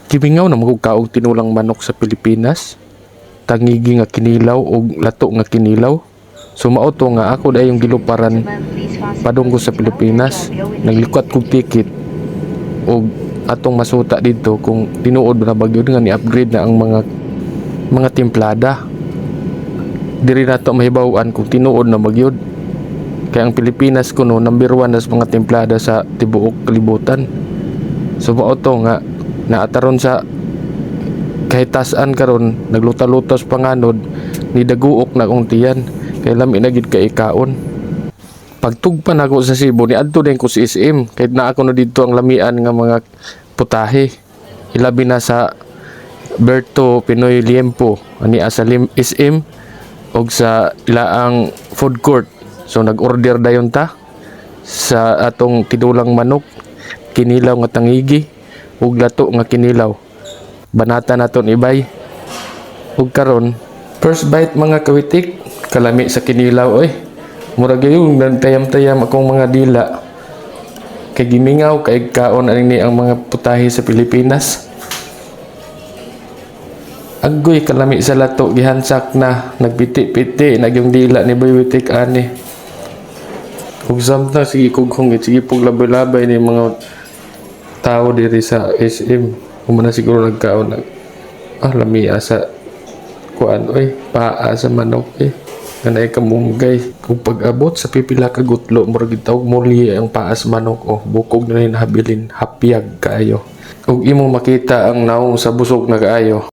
Kimingaw na magkaog tinulang manok sa Pilipinas. Tangigi nga kinilaw o lato nga kinilaw. Sumao to nga ako dayong giluparan padung ko sa Pilipinas. Naglikwat kog ticket o atong masuta dito kung tinuod na bagyo nga ni-upgrade na ang mga timplada. Diri na to mahibaw-an kung tinuod na bagyo. Kaya ang Pilipinas kuno number 1 nas mga timplada sa tibuok kalibutan. Sumao to nga naataron sa kahitasan karon nagluta-lutos panganod ni daguok na kong tiyan kay lami na gid kay ikaon. Pagtugpan ako sa Cebu ni adto din ko si SM kahit na ako na dito ang lamian nga mga putahe ilabi na sa Berto Pinoy Liempo ani sa SM og sa ilaang food court. So nag-order dayon ta sa atong tinulang manok, kinilaw nga tangigi ug lato nga kinilaw. Banata naton ibay. Ug karon, first bite mga kawitik, kalami sa kinilaw oy. Murag yung tayam-tayam akong mga dila. Kay gimingaw kay kaon ani ang mga putahe sa Pilipinas. Agoy kalami sa lato gihansak na, nagpiti-piti nagyong dila ni Boywitik ani. Ug samtang sige kog hungit, sige pog labay-labay ni mga tao diri sa SM. Kumana siguro nagkaon lamia sa kuan oy, paa sa manok kanay kamunggay. Kung pag-abot sa pipila ka gutlo murag gitawag muli ang paa sa manok bukog na habilin hapyag kaayo. Ug imong makita ang naong sa busog na kaayo.